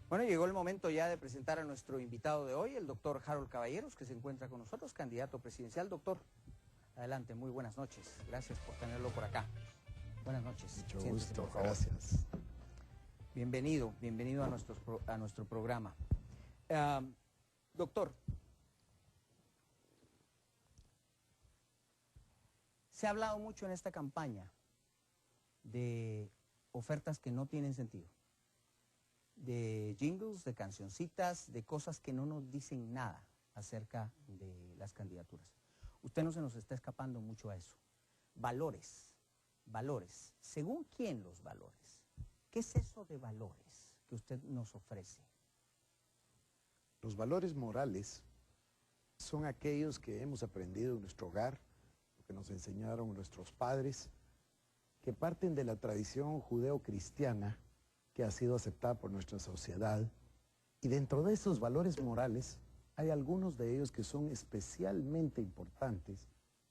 Bueno, llegó el momento ya de presentar a nuestro invitado de hoy, el doctor Harold Caballeros, que se encuentra con nosotros, candidato presidencial. Doctor, adelante, muy buenas noches. Gracias por tenerlo por acá. Buenas noches. Mucho Siéntese, gusto, por favor. gracias. Bienvenido a nuestro programa. Doctor, se ha hablado mucho en esta campaña de ofertas que no tienen sentido, de jingles, de cancioncitas, de cosas que no nos dicen nada acerca de las candidaturas. Usted no se nos está escapando mucho a eso. Valores, valores. ¿Según quién los valores? ¿Qué es eso de valores que usted nos ofrece? Los valores morales son aquellos que hemos aprendido en nuestro hogar, lo que nos enseñaron nuestros padres, que parten de la tradición judeo-cristiana que ha sido aceptada por nuestra sociedad. Y dentro de esos valores morales hay algunos de ellos que son especialmente importantes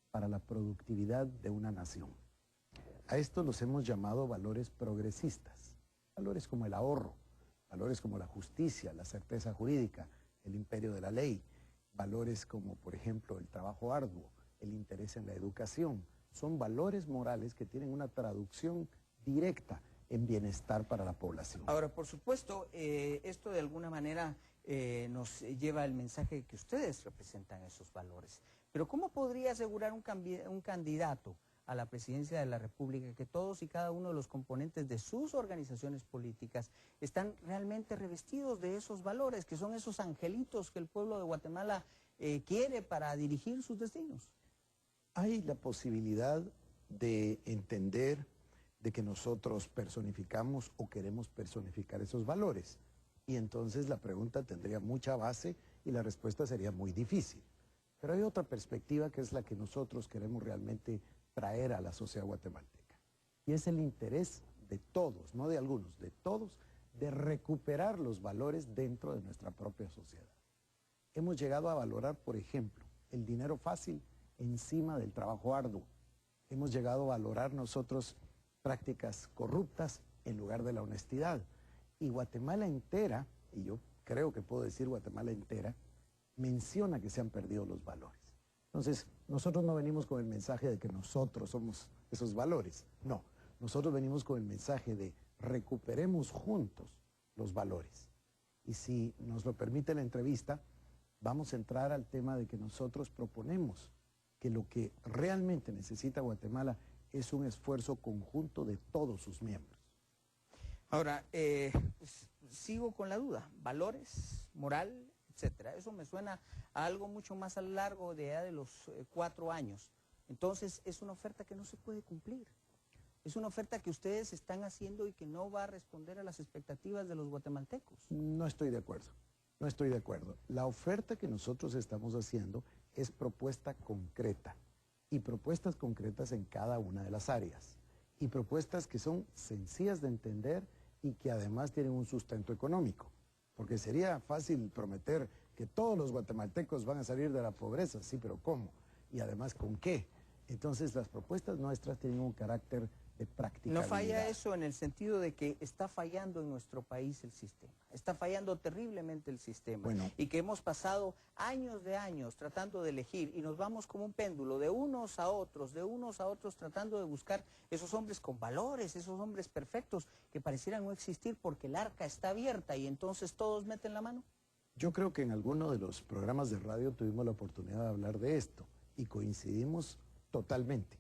para la productividad de una nación. A estos los hemos llamado valores progresistas, valores como el ahorro, valores como la justicia, la certeza jurídica, el imperio de la ley, valores como, por ejemplo, el trabajo arduo, el interés en la educación. Son valores morales que tienen una traducción directa en bienestar para la población. Ahora, por supuesto, esto de alguna manera nos lleva al mensaje que ustedes representan esos valores. Pero ¿cómo podría asegurar un candidato a la presidencia de la República que todos y cada uno de los componentes de sus organizaciones políticas están realmente revestidos de esos valores, que son esos angelitos que el pueblo de Guatemala quiere para dirigir sus destinos? Hay la posibilidad de entender de que nosotros personificamos o queremos personificar esos valores. Y entonces la pregunta tendría mucha base y la respuesta sería muy difícil. Pero hay otra perspectiva que es la que nosotros queremos realmente traer a la sociedad guatemalteca. Y es el interés de todos, no de algunos, de todos, de recuperar los valores dentro de nuestra propia sociedad. Hemos llegado a valorar, por ejemplo, el dinero fácil encima del trabajo arduo. Hemos llegado a valorar nosotros prácticas corruptas en lugar de la honestidad. Y Guatemala entera, y yo creo que puedo decir Guatemala entera, menciona que se han perdido los valores. Entonces, nosotros no venimos con el mensaje de que nosotros somos esos valores. No, nosotros venimos con el mensaje de recuperemos juntos los valores. Y si nos lo permite la entrevista, vamos a entrar al tema de que nosotros proponemos que lo que realmente necesita Guatemala es un esfuerzo conjunto de todos sus miembros. Ahora, sigo con la duda. Valores, moral, etcétera. Eso me suena a algo mucho más a lo largo de los 4 años. Entonces, es una oferta que no se puede cumplir. Es una oferta que ustedes están haciendo y que no va a responder a las expectativas de los guatemaltecos. No estoy de acuerdo. No estoy de acuerdo. La oferta que nosotros estamos haciendo es propuesta concreta. Y propuestas concretas en cada una de las áreas. Y propuestas que son sencillas de entender y que además tienen un sustento económico. Porque sería fácil prometer que todos los guatemaltecos van a salir de la pobreza, sí, pero ¿cómo? Y además, ¿con qué? Entonces, las propuestas nuestras tienen un carácter de practicabilidad. ¿No falla eso en el sentido de que está fallando en nuestro país el sistema? Está fallando terriblemente el sistema. Bueno. Y que hemos pasado años de años tratando de elegir y nos vamos como un péndulo de unos a otros, tratando de buscar esos hombres con valores, esos hombres perfectos que parecieran no existir porque el arca está abierta y entonces todos meten la mano. Yo creo que en alguno de los programas de radio tuvimos la oportunidad de hablar de esto y coincidimos totalmente.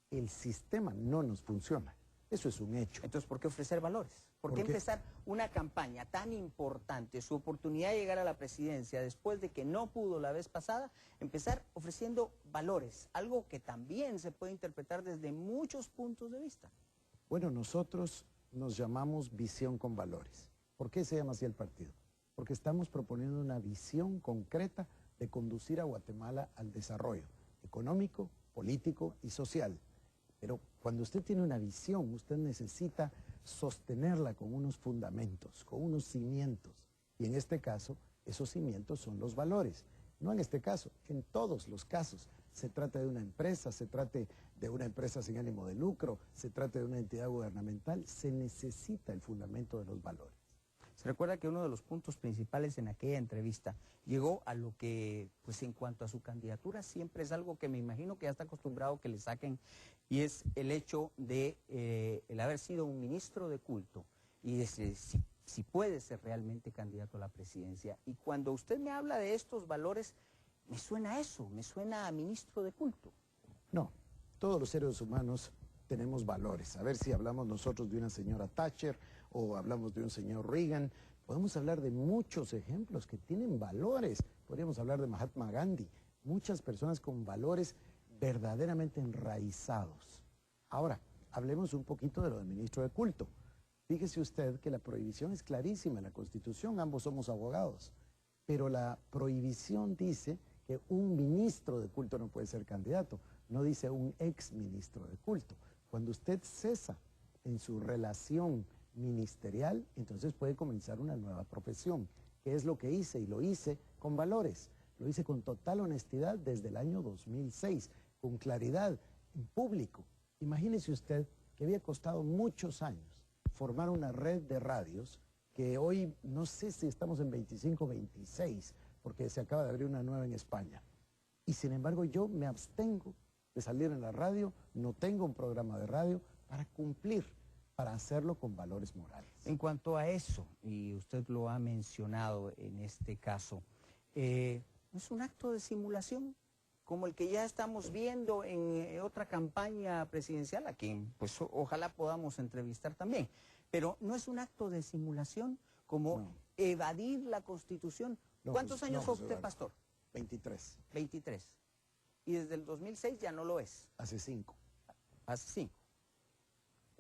El sistema no nos funciona. Eso es un hecho. Entonces, ¿por qué ofrecer valores? ¿Por qué empezar una campaña tan importante, su oportunidad de llegar a la presidencia después de que no pudo la vez pasada, empezar ofreciendo valores? Algo que también se puede interpretar desde muchos puntos de vista. Bueno, nosotros nos llamamos Visión con Valores. ¿Por qué se llama así el partido? Porque estamos proponiendo una visión concreta de conducir a Guatemala al desarrollo económico, político y social. Pero cuando usted tiene una visión, usted necesita sostenerla con unos fundamentos, con unos cimientos. Y en este caso, esos cimientos son los valores. No en este caso, en todos los casos. Se trata de una empresa, se trate de una empresa sin ánimo de lucro, se trata de una entidad gubernamental, se necesita el fundamento de los valores. Se recuerda que uno de los puntos principales en aquella entrevista llegó a lo que, pues en cuanto a su candidatura, siempre es algo que me imagino que ya está acostumbrado que le saquen, y es el hecho de el haber sido un ministro de culto y de si puede ser realmente candidato a la presidencia. Y cuando usted me habla de estos valores, me suena a eso, me suena a ministro de culto. No, todos los seres humanos tenemos valores. A ver si hablamos nosotros de una señora Thatcher o hablamos de un señor Reagan. Podemos hablar de muchos ejemplos que tienen valores. Podríamos hablar de Mahatma Gandhi. Muchas personas con valores verdaderamente enraizados. Ahora, hablemos un poquito de lo del ministro de culto. Fíjese usted que la prohibición es clarísima en la Constitución, ambos somos abogados, pero la prohibición dice que un ministro de culto no puede ser candidato, no dice un ex ministro de culto. Cuando usted cesa en su relación ministerial, entonces puede comenzar una nueva profesión, que es lo que hice, y lo hice con valores, lo hice con total honestidad desde el año 2006, con claridad, en público. Imagínese usted que había costado muchos años formar una red de radios que hoy no sé si estamos en 25 o 26, porque se acaba de abrir una nueva en España. Y sin embargo yo me abstengo de salir en la radio, no tengo un programa de radio para cumplir, para hacerlo con valores morales. En cuanto a eso, y usted lo ha mencionado en este caso, ¿no es un acto de simulación como el que ya estamos viendo en otra campaña presidencial, a quien pues ojalá podamos entrevistar también? Pero ¿no es un acto de simulación como evadir la Constitución? No, ¿Cuántos años fue usted, Eduardo, pastor? 23. 23. Y desde el 2006 ya no lo es. Hace 5. Hace 5.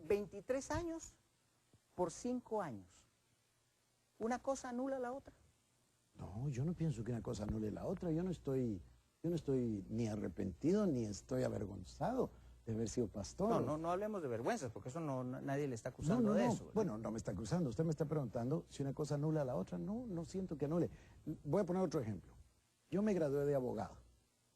23 años por 5 años. ¿Una cosa anula la otra? No, yo no pienso que una cosa anule la otra. Yo no estoy ni arrepentido ni estoy avergonzado de haber sido pastor. No hablemos de vergüenzas, porque eso nadie le está acusando de eso, ¿verdad? Bueno, no me está acusando. Usted me está preguntando si una cosa anula a la otra. No siento que anule. Voy a poner otro ejemplo. Yo me gradué de abogado.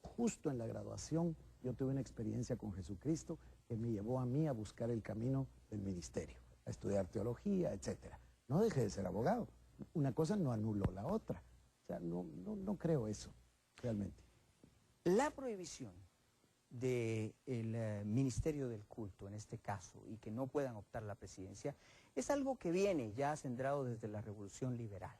Justo en la graduación yo tuve una experiencia con Jesucristo que me llevó a mí a buscar el camino del ministerio, a estudiar teología, etcétera. No dejé de ser abogado. Una cosa no anuló la otra. O sea, no creo eso, realmente. La prohibición del Ministerio del Culto, en este caso, y que no puedan optar a la presidencia, es algo que viene ya centrado desde la Revolución Liberal.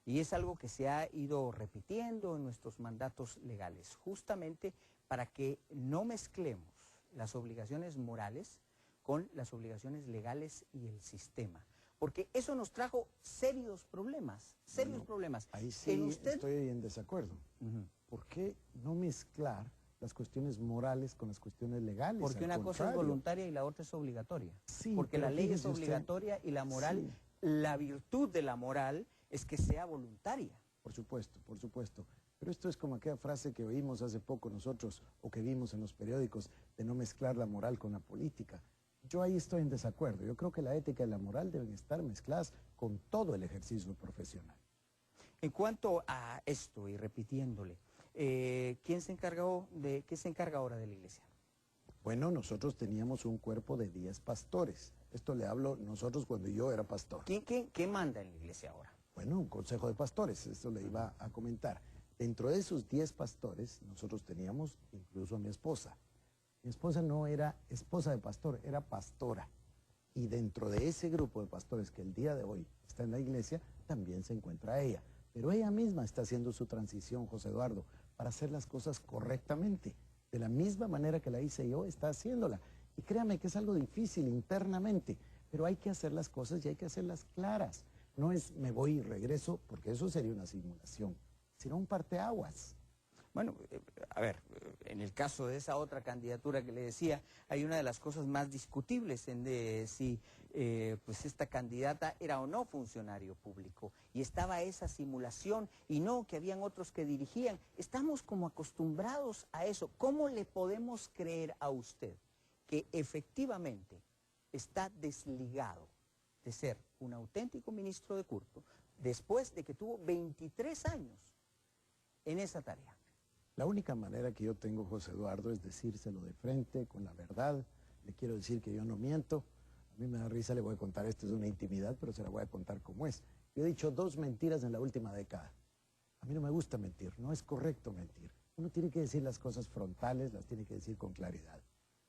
Y es algo que se ha ido repitiendo en nuestros mandatos legales, justamente para que no mezclemos las obligaciones morales con las obligaciones legales y el sistema. Porque eso nos trajo serios problemas, problemas. Ahí sí estoy en desacuerdo. ¿Por qué no mezclar las cuestiones morales con las cuestiones legales? Porque una cosa es voluntaria y la otra es obligatoria. Sí, porque la ley es obligatoria y la moral, la virtud de la moral es que sea voluntaria. Por supuesto, por supuesto. Pero esto es como aquella frase que oímos hace poco nosotros, o que vimos en los periódicos, de no mezclar la moral con la política. Yo ahí estoy en desacuerdo. Yo creo que la ética y la moral deben estar mezcladas con todo el ejercicio profesional. En cuanto a esto, y repitiéndole, ¿qué se encarga ahora de la iglesia? Bueno, nosotros teníamos un cuerpo de 10 pastores. Esto le hablo nosotros cuando yo era pastor. ¿Qué manda en la iglesia ahora? Bueno, un consejo de pastores, esto le iba a comentar. Dentro de esos 10 pastores, nosotros teníamos incluso a mi esposa. Mi esposa no era esposa de pastor, era pastora. Y dentro de ese grupo de pastores que el día de hoy está en la iglesia, también se encuentra ella. Pero ella misma está haciendo su transición, José Eduardo, para hacer las cosas correctamente. De la misma manera que la hice yo, está haciéndola. Y créame que es algo difícil internamente, pero hay que hacer las cosas y hay que hacerlas claras. No es me voy y regreso, porque eso sería una simulación, sino un parteaguas. Bueno, a ver, en el caso de esa otra candidatura que le decía, hay una de las cosas más discutibles en si pues esta candidata era o no funcionario público. Y estaba esa simulación y no que habían otros que dirigían. Estamos como acostumbrados a eso. ¿Cómo le podemos creer a usted que efectivamente está desligado de ser un auténtico ministro de culto después de que tuvo 23 años en esa tarea? La única manera que yo tengo, José Eduardo, es decírselo de frente, con la verdad. Le quiero decir que yo no miento. A mí me da risa, le voy a contar, esto es una intimidad, pero se la voy a contar como es. Yo he dicho 2 mentiras en la última década. A mí no me gusta mentir, no es correcto mentir. Uno tiene que decir las cosas frontales, las tiene que decir con claridad.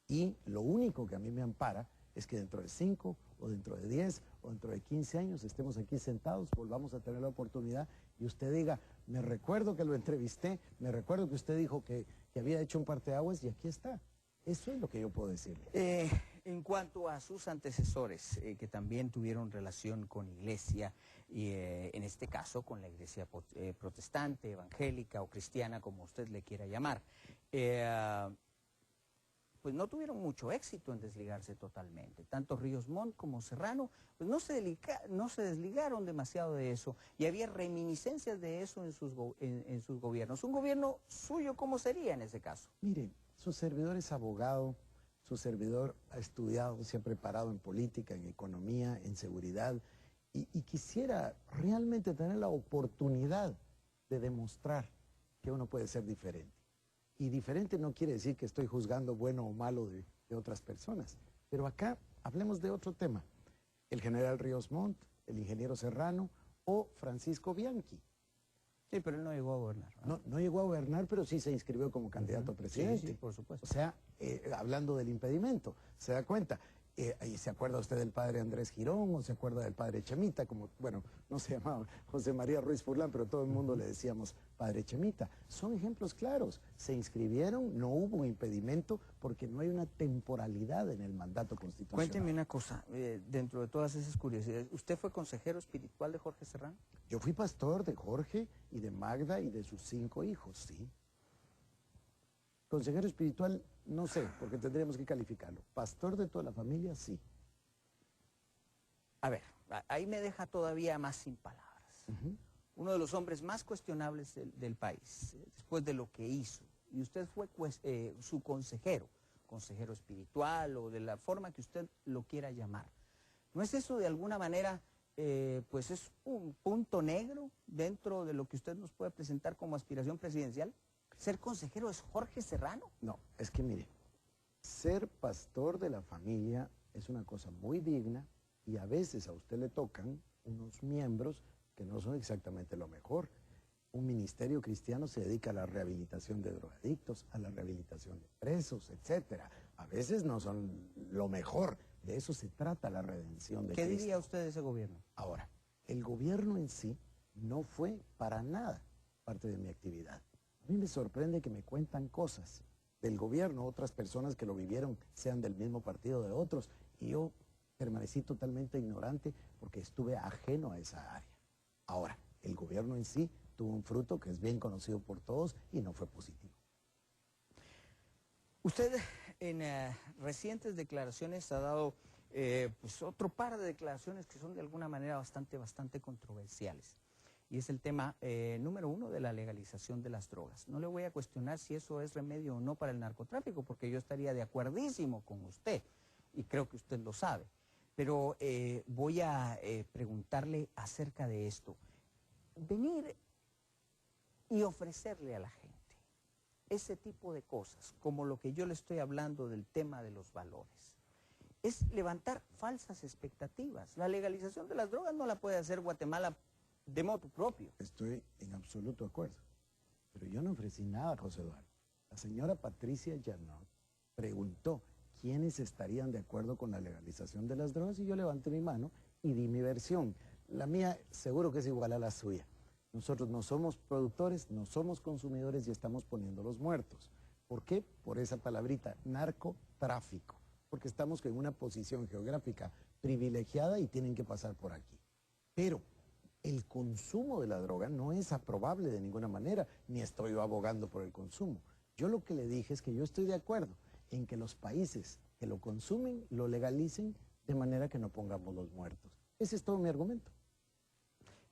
Y lo único que a mí me ampara es que dentro de 5 o dentro de 10 o dentro de 15 años estemos aquí sentados, volvamos a tener la oportunidad y usted diga, me recuerdo que lo entrevisté, me recuerdo que usted dijo que había hecho un parteaguas y aquí está. Eso es lo que yo puedo decirle. En cuanto a sus antecesores, que también tuvieron relación con iglesia, y en este caso con la iglesia protestante, evangélica o cristiana, como usted le quiera llamar, pues no tuvieron mucho éxito en desligarse totalmente. Tanto Ríos Montt como Serrano, pues no se desligaron demasiado de eso, y había reminiscencias de eso en sus gobiernos. ¿Un gobierno suyo cómo sería en ese caso? Mire, su servidor es abogado, su servidor ha estudiado, se ha preparado en política, en economía, en seguridad, y quisiera realmente tener la oportunidad de demostrar que uno puede ser diferente. Y diferente no quiere decir que estoy juzgando bueno o malo de otras personas. Pero acá hablemos de otro tema. El general Ríos Montt, el ingeniero Serrano o Francisco Bianchi. Sí, pero él no llegó a gobernar. No llegó a gobernar, pero sí se inscribió como candidato a presidente. Sí, por supuesto. O sea, hablando del impedimento, se da cuenta. ¿Y se acuerda usted del padre Andrés Girón o se acuerda del padre Chemita? Como, bueno, no se llamaba José María Ruiz Furlán, pero todo el mundo le decíamos padre Chemita. Son ejemplos claros. Se inscribieron, no hubo un impedimento porque no hay una temporalidad en el mandato constitucional. Cuénteme una cosa, dentro de todas esas curiosidades, ¿usted fue consejero espiritual de Jorge Serrano? Yo fui pastor de Jorge y de Magda y de sus 5 hijos, sí. Consejero espiritual, no sé, porque tendríamos que calificarlo. Pastor de toda la familia, sí. A ver, ahí me deja todavía más sin palabras. Uno de los hombres más cuestionables del país, después de lo que hizo, y usted fue su consejero espiritual o de la forma que usted lo quiera llamar. ¿No es eso de alguna manera, pues es un punto negro dentro de lo que usted nos puede presentar como aspiración presidencial? ¿Ser consejero es Jorge Serrano? No, es que mire, ser pastor de la familia es una cosa muy digna y a veces a usted le tocan unos miembros que no son exactamente lo mejor. Un ministerio cristiano se dedica a la rehabilitación de drogadictos, a la rehabilitación de presos, etcétera. A veces no son lo mejor. De eso se trata la redención de Cristo. ¿Qué diría usted de ese gobierno? Ahora, el gobierno en sí no fue para nada parte de mi actividad. A mí me sorprende que me cuentan cosas del gobierno, otras personas que lo vivieron, sean del mismo partido de otros, y yo permanecí totalmente ignorante porque estuve ajeno a esa área. Ahora, el gobierno en sí tuvo un fruto que es bien conocido por todos y no fue positivo. Usted en recientes declaraciones ha dado pues otro par de declaraciones que son de alguna manera bastante controversiales. Y es el tema número 1 de la legalización de las drogas. No le voy a cuestionar si eso es remedio o no para el narcotráfico, porque yo estaría de acuerdísimo con usted, y creo que usted lo sabe. Pero voy a preguntarle acerca de esto. Venir y ofrecerle a la gente ese tipo de cosas, como lo que yo le estoy hablando del tema de los valores, es levantar falsas expectativas. La legalización de las drogas no la puede hacer Guatemala de motu propio. Estoy en absoluto de acuerdo. Pero yo no ofrecí nada, José Eduardo. La señora Patricia Janot preguntó quiénes estarían de acuerdo con la legalización de las drogas y yo levanté mi mano y di mi versión. La mía seguro que es igual a la suya. Nosotros no somos productores, no somos consumidores y estamos poniendo los muertos. ¿Por qué? Por esa palabrita, narcotráfico. Porque estamos en una posición geográfica privilegiada y tienen que pasar por aquí. Pero el consumo de la droga no es aprobable de ninguna manera, ni estoy yo abogando por el consumo. Yo lo que le dije es que yo estoy de acuerdo en que los países que lo consumen lo legalicen de manera que no pongamos los muertos. Ese es todo mi argumento.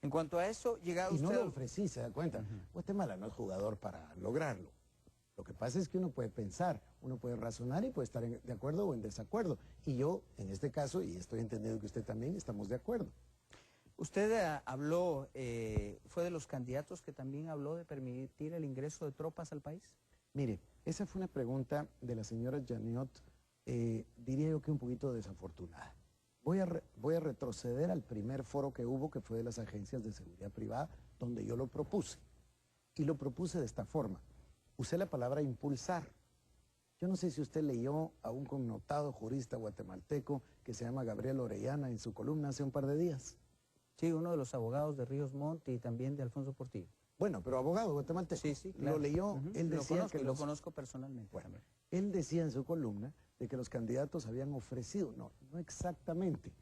En cuanto a eso, llegado usted... Y usted... no lo ofrecí, ¿se da cuenta? Guatemala no es jugador para lograrlo. Lo que pasa es que uno puede pensar, uno puede razonar y puede estar de acuerdo o en desacuerdo. Y yo, en este caso, y estoy entendiendo que usted también, estamos de acuerdo. Usted habló, fue de los candidatos que también habló de permitir el ingreso de tropas al país. Mire, esa fue una pregunta de la señora Janot, diría yo que un poquito desafortunada. Voy a retroceder al primer foro que hubo, que fue de las agencias de seguridad privada, donde yo lo propuse. Y lo propuse de esta forma. Usé la palabra impulsar. Yo no sé si usted leyó a un connotado jurista guatemalteco que se llama Gabriel Orellana en su columna hace un par de días. Sí, uno de los abogados de Ríos Montt y también de Alfonso Portillo. Bueno, pero abogado guatemalteco. Sí, sí, claro. Lo leyó, él decía lo conozco personalmente también. Él decía en su columna de que los candidatos habían ofrecido, no exactamente,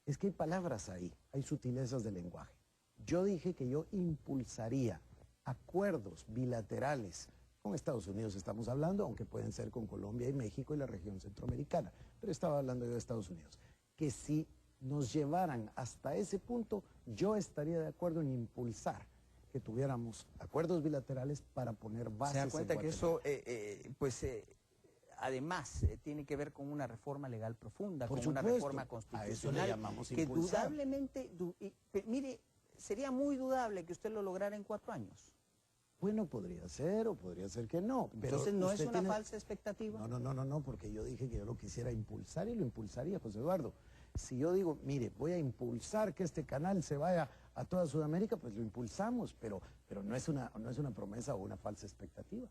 es que hay palabras ahí, hay sutilezas de lenguaje. Yo dije que yo impulsaría acuerdos bilaterales, con Estados Unidos estamos hablando, aunque pueden ser con Colombia y México y la región centroamericana, pero estaba hablando yo de Estados Unidos, que si nos llevaran hasta ese punto, yo estaría de acuerdo en impulsar que tuviéramos acuerdos bilaterales para poner bases. Se da cuenta que eso, además, tiene que ver con una reforma legal profunda, Por con una supuesto, reforma a eso le constitucional, llamamos que impulsar. dudablemente, mire, sería muy dudable que usted lo lograra en 4 años. Bueno, podría ser o podría ser que no. Pero Entonces, ¿no es usted una tiene... falsa expectativa? No, porque yo dije que yo lo quisiera impulsar y lo impulsaría, José Eduardo. Si yo digo, mire, voy a impulsar que este canal se vaya a toda Sudamérica, pues lo impulsamos, pero no es una promesa o una falsa expectativa.